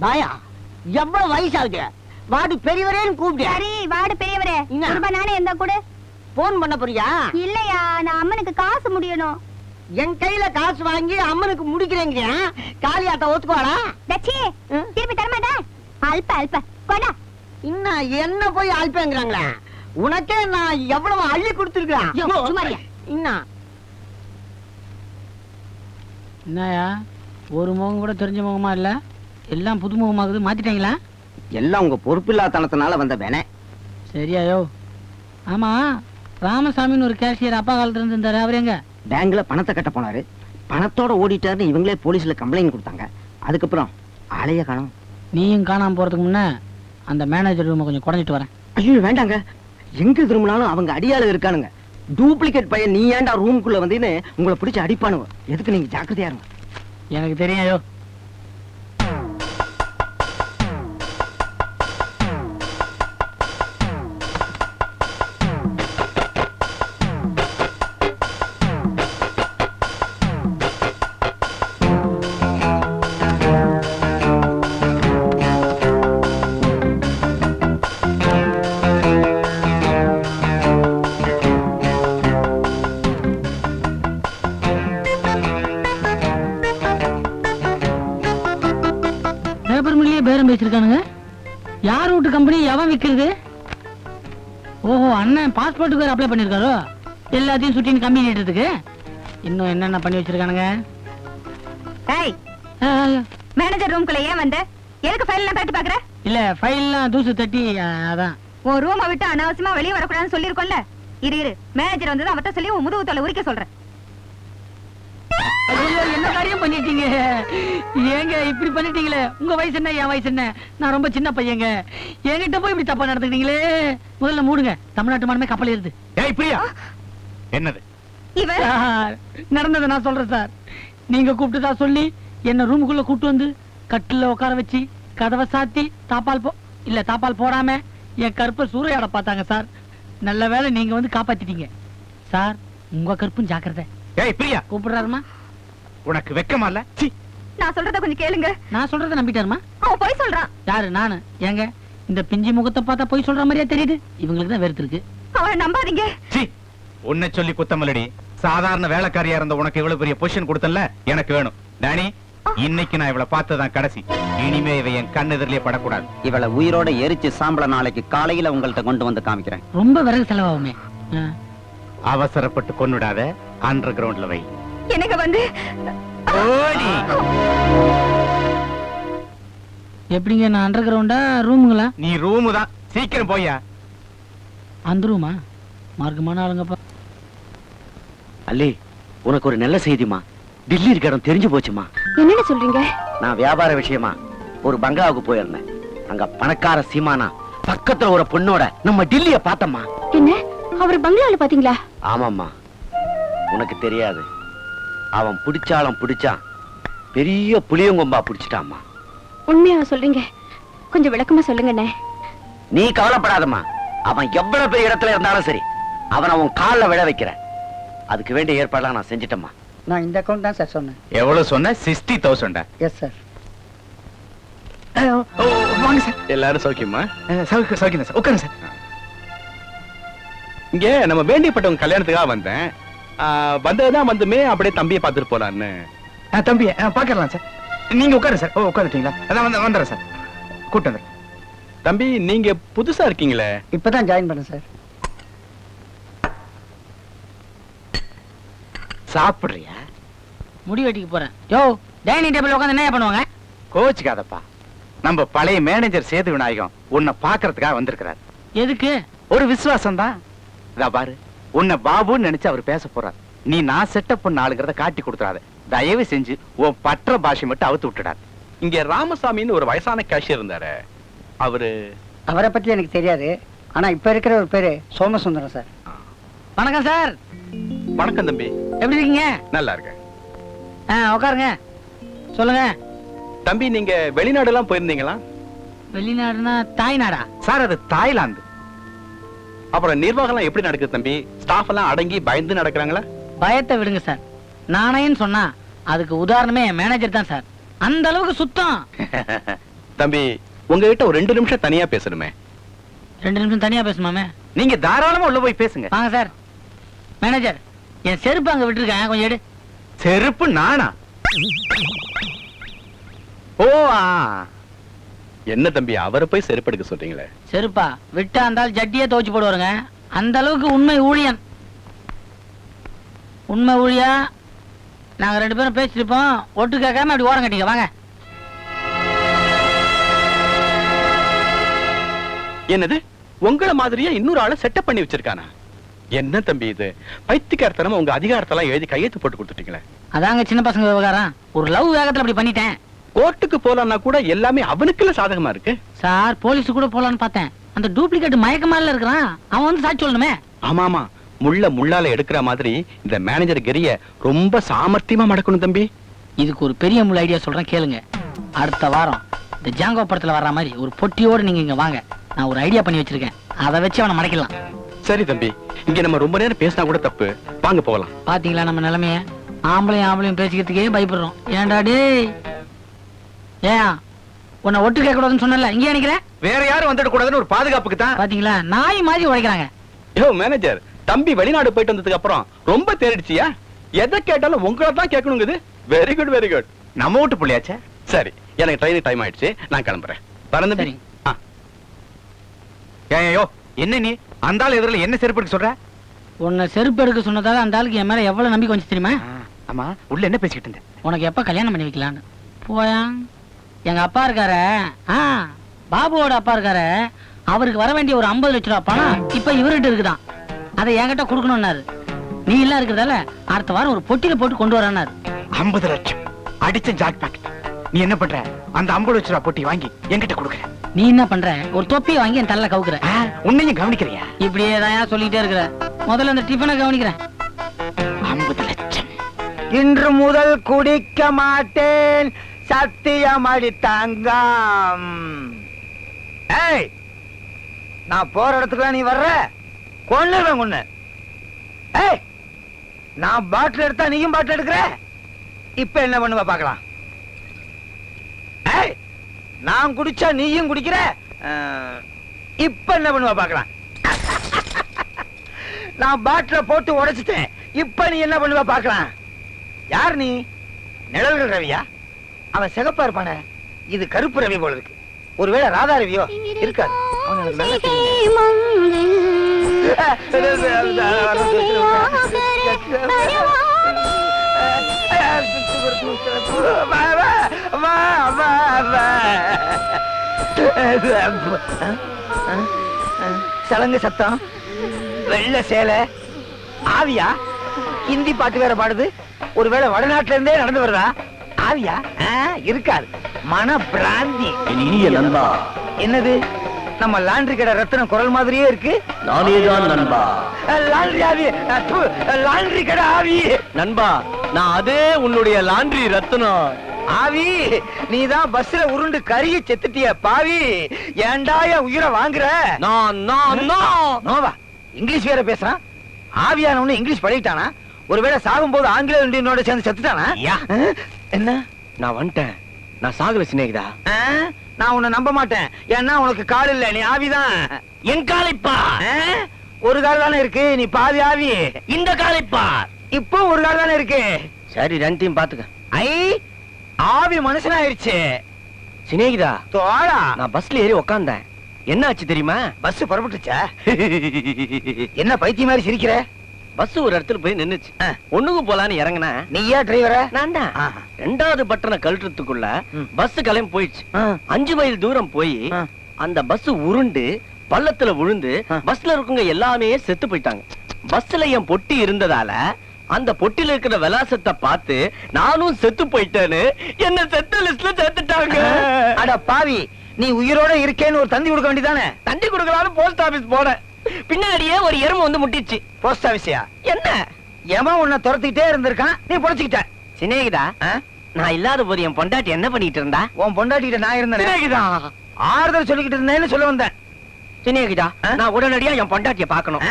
பாயா எவ்வளவு வயசாகுது? வார்டு பெரியவரேன்னு கூப்பிட்டு. சரி வார்டு பெரியவரே, நானே எந்த கூட போன் பண்ண போறியா? இல்லையா, நான் அம்மனுக்கு காசு முடியணும். என் கையில காசு வாங்கி அம்மனுக்கு முடிக்கிறேங்க. காளியாட்ட ஒத்துக்குவாளா? திருப்பி தரமாட்டா? அல்ப அல்ப கொடா. இன்னும் என்ன போய் அல்பங்கிறாங்களா? உனக்கே நான் எவ்வளவு அள்ளி கொடுத்துருக்கேன். என்னயா ஒரு முகம் கூட தெரிஞ்ச முகமா இல்ல, எல்லாம் புது முகமாகுது, மாத்திட்டீங்களா? எல்லாம் உங்க பொறுப்பில்லாதனத்தினால வந்த வேணே. சரியாயோ. ஆமா, ராமசாமின்னு ஒரு கேஷியர் அப்பா காலத்துல இருந்து இருந்தாரு, அவர் எங்க? பேங்க்ல பணத்தை கட்ட போனாரு, பணத்தோட ஓடிட்டாருன்னு இவங்களே போலீஸ்ல கம்ப்ளைண்ட் கொடுத்தாங்க. அதுக்கப்புறம் ஆளைய காணோம். நீயும் காணாம போறதுக்கு முன்ன அந்த மேனேஜர் ரூமை கொஞ்சம் குறைஞ்சிட்டு வரேன். ஐயோ வேண்டாங்க, எங்க திரும்பினாலும் அவங்க அடியாளு இருக்கானுங்க. டூப்ளிகேட் பையன் நீ ஏன்டா ரூமுக்குள்ள வந்தீன்னு உங்களை பிடிச்சி அடிப்பானுங்க. எதுக்கு நீங்க ஜாக்கிரதையா இருங்க. எனக்கு தெரியாயோ. பேரம் பேசிருக்கானுங்க. யார் வீட்டு கம்பெனி எவன் விக்கிறது? ஓஹோ, அண்ணன் பாஸ்போர்ட்டுக்கு வேற அப்ளை பண்ணிருக்காரோ, எல்லாத்தையும் சுட்டின்னு கம்பி நீட்டுறதுக்கு. இன்னும் என்னென்ன பண்ணி வச்சிருக்கானுங்க? மேனேஜர் ரூம்குள்ள ஏன் வந்த? எதுக்கு ஃபைல் எல்லாம் தட்டி பாக்குற? இல்ல, ஃபைல்லாம் தூசு தட்டி அதான். உன் ரூமை விட்டு அனாவசியமா வெளியே வரக்கூடாதுன்னு சொல்லிருக்கோம்ல. இரு மேனேஜர் வந்தது அவர்கிட்ட சொல்லி உன் முதுகு தோலை உரிக்க சொல்றேன். என்ன காரியம் பண்ணிட்டீங்க? ஏங்க இப்படி பண்ணிட்டீங்களே? உங்க வயசு என்ன, என் வயசு என்ன? நான் ரொம்ப சின்ன பையங்க, என்கிட்ட போய் இப்படி தப்பா நடந்துக்கிட்டீங்களே. முதல்ல மூடுங்க, தமிழ்நாட்டு மானமே கப்பல் ஏறுது. என்னது நடந்ததை நான் சொல்றேன் சார். நீங்க கூப்பிட்டுதா சொல்லி என்ன ரூமுக்குள்ள கூப்பிட்டு வந்து கட்டில உட்கார வச்சு கதவை சாத்தி தாப்பால் போடாம என் கருப்பை சூறையாட பார்த்தாங்க சார். நல்ல வேளை நீங்க வந்து காப்பாத்திட்டீங்க சார். உங்க கருப்பும் ஜாக்கிரதை. கூப்பிடுறாருமா? உனக்கு வெக்கமா இல்ல? நான் சொல்றத கொஞ்சம் கேளுங்க. நான் சொல்றத நம்பிட்டாருமா? அவன் போய் சொல்றான். யாரு? நானு? ஏங்க இந்த பிஞ்சி முகத்தை பார்த்தா போய் சொல்ற மாதிரியா தெரியுது? இவங்களுக்கு தான் வெறுத்து இருக்கு. அவனை நம்பாதீங்க. உன்னை சொல்லி குத்தமல்லடி, சாதாரண வேலைக்காரியா இருந்த உனக்கு இவ்வளவு பெரிய பொசிஷன் கொடுத்தல, எனக்கு வேணும். டானி, இன்னைக்கு நான் இவளை பார்த்ததான் கடைசி. இனிமே இவ என் கண்ணெதிரிலே படக்கூடாது. இவளை உயிரோட எரிச்சு சாம்பல நாளைக்கு காலையில உங்கள்ட்ட கொண்டு வந்து காமிக்கிறேன். ரொம்ப விறகு செலவாகுமே. அவசரப்பட்டு கொன்னுடாத, அண்டர் கிரவுண்ட்ல வை. எனக்கு வந்து எப்படிங்க? நான் அண்டர் கிரவுண்டா ரூமுங்களா? நீ ரூமு தான், சீக்கிரம் போயா. அந்த ரூமா? மார்க்கமான ஆளுங்கப்பா. அல்லி, உனக்கு ஒரு நல்ல செய்திமா. டில்லி இருக்க இடம் தெரிஞ்சு போச்சுமா. என்னன்னு சொல்றீங்க? நான் வியாபார விஷயமா ஒரு பங்களாவுக்கு போயிருந்தேன். அங்க பணக்கார சீமானா பக்கத்துல ஒரு பொண்ணோட நம்ம டில்லிய பார்த்தம்மா. என்ன, அவர் பங்களால பாத்தீங்களா? ஆமாம்மா, உனக்கு தெரியாது. அவன் பிடிச்சாலும் பிடிச்சான், பெரிய புளியங்கொம்பா பிடிச்சிட்டாம்மா. உண்மையா சொல்றீங்க? கொஞ்சம் விளக்கமா சொல்லுங்க. நீ கவலைப்படாதம்மா. அவன் எவ்வளவு பெரிய இடத்துல இருந்தாலும் சரி, அவன் அவன் காலில் விழ வைக்கிற. அதுக்கு வேண்டிய ஏற்பாடுலாம் நான் செஞ்சிட்டேம்மா. நான் இந்த அக்கௌண்ட் தான் சார் சொன்னேன். எவ்வளவு சொன்ன? 60,000. Yes sir. வாங்க சார். எல்லாரும் சௌக்கியமா? சௌக்கியம் சார். உட்காருங்க சார். இங்க நம்ம வேண்டியப்பட்டவங்க கல்யாணத்துக்காக வந்தேன். வந்ததுதான் வந்துமே அப்படியே தம்பியை பார்த்துட்டு போலான்னு. தம்பியை பாக்கலாம் சார். நீங்க உட்காரு சார். உட்காந்துட்டீங்களா? அதான் வந்துடுறேன் சார். கூட்டு வந்துடுறேன். தம்பி, நீங்க புதுசா இருக்கீங்களே? இப்பதான் ஜாயின் பண்ண சார். சாப்பிடுறியா? முடி வெட்டிக்கு போறேன். யோ, டைனிங் டேபிள் உட்காந்து என்ன பண்ணுவாங்க? கோச்சுக்காதப்பா. நம்ம பழைய மேனேஜர் சேது விநாயகம் உன்னை பாக்குறதுக்காக வந்திருக்கிறார். எதுக்கு? ஒரு விசுவாசம் தான். இதா பாரு, உன்னை பாபுன்னு நினைச்சு அவர் பேச போறார். நீ நான் செட்டப் பண்ண ஆளுங்கிறத காட்டி கொடுத்துறாத. தயவு செஞ்சு உன் பற்ற பாஷை மட்டும் அவுத்து விட்டுடாது. இங்க ராமசாமின்னு ஒரு வயசான கேஷியர் இருந்தாரு. அவரை பத்தி எனக்கு தெரியாது. ஆனா இப்ப இருக்கிற ஒரு பேரு சோமசுந்தரம் சார். வணக்கம் சார். வணக்கம் தம்பி. எப்படி இருக்கீங்க? நல்லா இருக்கேன். உட்காருங்க. சொல்லுங்க தம்பி, நீங்க வெளிநாடு எல்லாம் போயிருந்தீங்களா? வெளிநாடுனா தாய்நாடா சார்? அது தாய்லாந்து. அப்புறம் நிர்வாகம் எப்படி நடக்குது தம்பி? ஸ்டாஃப் எல்லாம் அடங்கி பயந்து நடக்கிறாங்களா? பயத்தை விடுங்க சார். நானேன்னு சொன்னா அதுக்கு உதாரணமே மேனேஜர் தான் சார். அந்த அளவுக்கு சுத்தம். தம்பி உங்ககிட்ட ஒரு 2 நிமிஷம் தனியா பேசணுமே. 2 நிமிஷம் தனியா பேசுமாமே. நீங்க தாராளமா உள்ள போய் பேசுங்க. வாங்க சார். மேனேஜர், என் செருப்பு அங்க விட்டுருக்கேன், கொஞ்சம் எடு. செருப்பு நானா? ஓ என்ன தம்பி அவரை போய் செருப்படுக்க சொல்றீங்களே? செருப்பா விட்டா இருந்தாலும் ஜட்டியே துவச்சு போடுவாருங்க. அந்த அளவுக்கு உண்மை ஊழியன். உண்மை ஊழியா நாங்க 2 பேரும் பேசிருப்போம். ஒட்டு கேட்காம அப்படி ஓரம் கட்டிக்க வாங்க. என்னது உங்கள மாதிரியே இன்னொரு ஆளை செட்டப் பண்ணி வச்சிருக்கானா? என்ன தம்பி இது பைத்தியக்காரத்தனமா உங்க அதிகாரத்தெல்லாம் எழுதி கையெழுத்து போட்டு கொடுத்துட்டீங்களே. அதாங்க சின்ன பசங்க விவகாரம். ஒரு லவ் வேகத்துல அப்படி பண்ணிட்டேன். கோர்ட்டுக்கு போலான்னா கூட எல்லாமே அவனுக்குள்ள சாதகமா இருக்கு. சார் போலீஸ் கூட போலான்னு பார்த்தேன். அந்த டூப்ளிகேட் மயக்கமால இருக்கிறான். அவன் வந்து சாட்சி சொல்லணுமே. ஆமாமா முள்ளால எடுக்கிற மாதிரி இந்த மேனேஜர் கெரிய ரொம்ப சாமர்த்தியமா மடக்கணும் தம்பி. இதுக்கு ஒரு பெரிய முள் ஐடியா சொல்றேன் கேளுங்க. அடுத்த வாரம் இந்த ஜாங்கோ படத்துல வர்ற மாதிரி ஒரு பொட்டியோடு நீங்க இங்க வாங்க. நான் ஒரு ஐடியா பண்ணி வச்சிருக்கேன். அதை வச்சு அவனை மடக்கலாம். சரி தம்பி, இங்க நம்ம ரொம்ப நேரம் பேசினா கூட தப்பு. வாங்க போகலாம். பாத்தீங்களா நம்ம நிலைமைய? ஆம்பளையும் பேசிக்கிறதுக்கே பயப்படுறோம். ஏன்டா டேய்? ஏன் உன்னை ஒட்டு கேட்க கூடாதுன்னு சொன்னல, இங்கே நினைக்கிறேன். வேற யாரும் வந்துட கூடாதுன்னு ஒரு பாதுகாப்புக்கு தான். பாத்தீங்களா நாய் மாதிரி உழைக்கிறாங்க. யோ மேனேஜர், தம்பி வெளிநாடு போயிட்டு வந்ததுக்கு அப்புறம் ரொம்ப தேடிடுச்சியா? எதை கேட்டாலும் உங்களை தான் கேட்கணுங்குது. Very good very good. நம்ம வீட்டு பிள்ளையாச்சே. சரி, எனக்கு ட்ரெயின் டைம் ஆயிடுச்சு, நான் கிளம்புறேன். வரேன் தம்பி. ஏயோ என்ன நீ அந்த ஆள் எதிரில என்ன செருப்பு எடுக்க சொல்ற? உன்னை செருப்பு எடுக்க சொன்னதால அந்த ஆளுக்கு என் மேல எவ்வளவு நம்பிக்கை வந்துச்சு தெரியுமா? ஆமா, உள்ள என்ன பேசிக்கிட்டு இருந்த? உனக்கு எப்ப கல்யாணம் பண்ணி வைக்கலான்னு. போயா எங்க அப்பா இருக்காரு, பாபுவோட அப்பா இருக்காரு, அவருக்கு வர வேண்டிய ஒரு 50 லட்சம் ரூபாய் பணம் இப்ப இவர்கிட்ட இருக்குதான். அதை என்கிட்ட கொடுக்கணும்னாரு. நீ எல்லாம் இருக்கிறதால அடுத்த வாரம் ஒரு பொட்டியில போட்டு கொண்டு வரானாரு. 50 லட்சம் அடிச்ச ஜாக் பாக்கெட். நீ என்ன பண்ற? அந்த 50 லட்சம் ரூபாய் பொட்டி வாங்கி என்கிட்ட கொடுக்குற. நீ என்ன பண்ற? ஒரு தொப்பியை வாங்கி என் தலையில கவுக்குற. உன்னையும் கவனிக்கிறியா? இப்படியே தான் சொல்லிட்டே இருக்கிற. முதல்ல அந்த டிஃபனை கவனிக்கிறேன். 50 லட்சம். இன்று முதல் குடிக்க மாட்டேன், சத்தியம் அடி தங்கம். ஏய், நான் போற இடத்துக்குலாம் நீ வர்ற கொன்னுவேன் உன்னை. ஏய், நான் பாட்டில் எடுத்தா நீயும் பாட்டில் எடுக்கிற. இப்ப என்ன பண்ணுவ பாக்கலாம். ஏய், நான் குடிச்சா நீயும் குடிக்கிற. இப்ப என்ன பண்ணுவ பாக்கலாம். நான் பாட்டில போட்டு உடைச்சிட்டேன். இப்ப நீ என்ன பண்ணுவ பாக்கலாம். யார் நீ? நிழல்கள் ரவியா? அவன் சிகப்பா இருப்பானே, இது கருப்பு ரவி போல இருக்கு. ஒருவேளை ராதா ரவியோ இருக்காது. சலங்கு சத்தம், வெள்ள சேலை, ஆவியா? ஹிந்தி பாட்டு வேற பாடுது. ஒருவேளை வடநாட்டுல இருந்தே நடந்து வருதா? ஆவியா? இருக்காது, மன பிராந்தி. என்னது? நம்ம லாண்டரி கடை ரத்தனம் குரல் மாதிரியே இருக்கு. நானேதான் நண்பா. லாண்டரி ஆவி, லாண்டரி கடை ஆவி. நண்பா, நான் அதே உன்னுடைய லாண்டரி ரத்தனம். ஆவி, நீதான் பஸ்ல உருண்டு கருகி செத்துட்டிய பாவி. ஏண்டா என் உயிரை வாங்குற? நோவா, இங்கிலீஷ் வேற பேசுறான். ஆவியானவனு இங்கிலீஷ் படிக்கிட்டானா? ஒருவேளை சாகும் போது ஆங்கில இந்தியனோட சேர்ந்து செத்துட்டானா? என்ன? நான் வந்துட்டேன். நான் சாகல சிநேகிதா. நான் உன்னை நம்ப மாட்டேன். ஏன்னா உனக்கு கால் இல்ல, நீ ஆவிதான். என் காலைப்பா. ஒரு கால் தானே இருக்கு, நீ பாதி ஆவி. இந்த காலைப்பா. இப்போ ஒரு கால் தானே இருக்கு. சரி, ரெண்டையும் பாத்துக்க. ஐ, ஆவி மனுஷனாயிருச்சு. சிநேகிதா, தோழா, நான் பஸ்ல ஏறி உக்காந்தேன். என்ன ஆச்சு தெரியுமா? பஸ் புறப்பட்டுச்சா? என்ன பைத்திய மாதிரி சிரிக்கிற? பஸ் ஒரு இடத்துல போய் நின்னுச்சு. ஒண்ணுக்கு போலான்னு இறங்கினா, நீயா டிரைவரா? நான் தான். 2வது பட்டனை கழட்டுறதுக்குள்ள பஸ் கிளம்பி போயிடுச்சு. 5 மைல் தூரம் போய் அந்த பஸ் உருண்டு பள்ளத்துல விழுந்து பஸ்ல இருக்கவங்க எல்லாமே செத்து போயிட்டாங்க. பஸ்ல என் பொட்டி இருந்ததால அந்த பொட்டில இருக்கிற விலாசத்தை பார்த்து நானும் செத்து போயிட்டேன்னு என்ன செத்த லிஸ்ட்ல சேர்த்துட்டாங்க. அட பாவி, நீ உயிரோட இருக்கேன்னு ஒரு தந்தி கொடுக்க வேண்டியதானே? தண்டி கொடுக்கலான்னு போஸ்ட் ஆபீஸ் போனேன். பின்னாடியே ஒரு எறும்பு வந்து முட்டிச்சு. போஸ்ட் ஆபீஸியா? என்ன எவன் உன்னை துரத்திக்கிட்டே இருந்திருக்கான், நீ பொழைச்சுக்கிட்ட. சிநேகிதா, நான் இல்லாத போது என் பொண்டாட்டி என்ன பண்ணிட்டு இருந்தா? உன் பொண்டாட்டிகிட்ட நான் இருந்தேன். சிநேகிதா, ஆறுதல் சொல்லிக்கிட்டு இருந்தேன்னு சொல்ல வந்தேன். சிநேகிதா, நான் உடனடியா என் பொண்டாட்டிய பார்க்கணும்.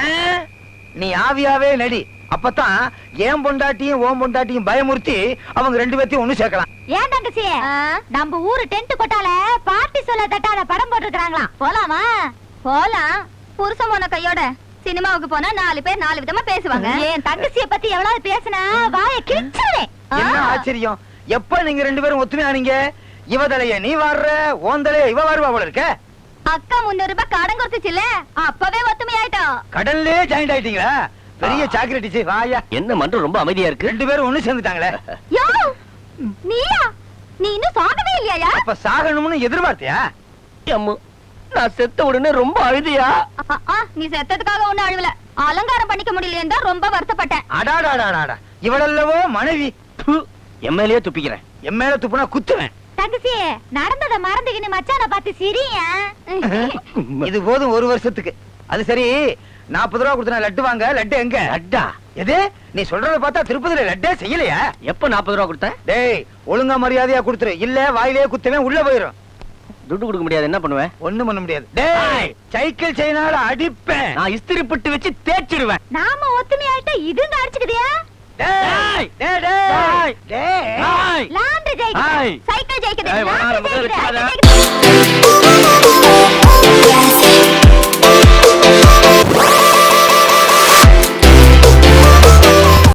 நீ ஆவியாவே நடி. அப்பதான் ஏன் பொண்டாட்டியும் ஓம் பொண்டாட்டியும் பயமுறுத்தி அவங்க 2 பேத்தையும் ஒண்ணு சேர்க்கலாம். ஏன் தங்கச்சி நம்ம ஊரு டென்ட் கொட்டால பார்ட்டி சொல்ல தட்டாத படம் போட்டுருக்காங்களாம். போலாமா? போலாம். புருஷன் போன கையோட சினிமாவுக்கு போனா 4 பேர் 4 விதமா பேசுவாங்க. என் தங்கச்சியை பத்தி எவ்வளவு பேசினா வாயை கிழிச்சுடுவேன். என்ன ஆச்சரியம், எப்ப நீங்க 2 பேரும் ஒத்துமையானீங்க? இவ தலைய நீ வாடுற, ஓன் தலைய இவ வாருவா போல இருக்க. அக்கா 300 ரூபாய் கடன் கொடுத்துச்சுல, அப்பவே ஒத்துமையாயிட்டோம். கடல்லே ஜாயிண்ட் ஆயிட்டீங்களா? பெரிய சாக்லேட்டிஸ் வாயா. என்ன மன்றம் ரொம்ப அமைதியா இருக்கு? 2 பேரும் ஒண்ணு சேர்ந்துட்டாங்களே. யோ நீயா? நீ இன்னும் சாகவே இல்லையா? அப்ப சாகணும்னு எதிர்பார்த்தியா? அம்மு, நான் செத்த உடனே ரொம்ப அழுதியா? நீ செத்ததுக்காக ஒண்ணு அழுவல, அலங்காரம் பண்ணிக்க முடியலையே தான் ரொம்ப வருத்தப்பட்டேன். அடாடாடாடா, இவளல்லவோ மனைவி. என் மேலேயே துப்பிக்கிறேன். என் மேல துப்புனா குத்துவேன். தங்கச்சி நடந்தத மறந்துக்கின்னு மச்சான பார்த்து சிரியா. இது போதும் 1 வருஷத்துக்கு. அது சரி, 40 ரூபா கொடுத்தா லட்டு வாங்க. லட்டு எங்க? லட்டா? எது? நீ சொல்றத பார்த்தா திருப்பதியில லட்டே செய்யலையா? எப்ப 40 ரூபா கொடுத்த? டேய், ஒழுங்கா மரியாதையா கொடுத்துரு, இல்ல வாயிலே குத்துவேன், உள்ள போயிரும். துட்டு கொடுக்க முடியாது, என்ன பண்ணுவேன்? ஒண்ணும் பண்ண முடியாது. டேய், சைக்கிள் செயினால அடிப்பேன். நான் இஸ்திரி பட்டு வச்சு தேய்ச்சிடுவேன். நாம ஒத்துமையாயிட்டா இதுங்க அடிச்சுக்குதியா? டேய், டேய், டேய், டேய். லாண்டரி ஜெயிக்குது, ஹாய். சைக்கிள் ஜெயிக்குது, ஏய், வா, லாண்டரி முதல்ல ஜெயிக்குது, வச்சுக்காத. சைக்கிள் ஜெயிக்குது.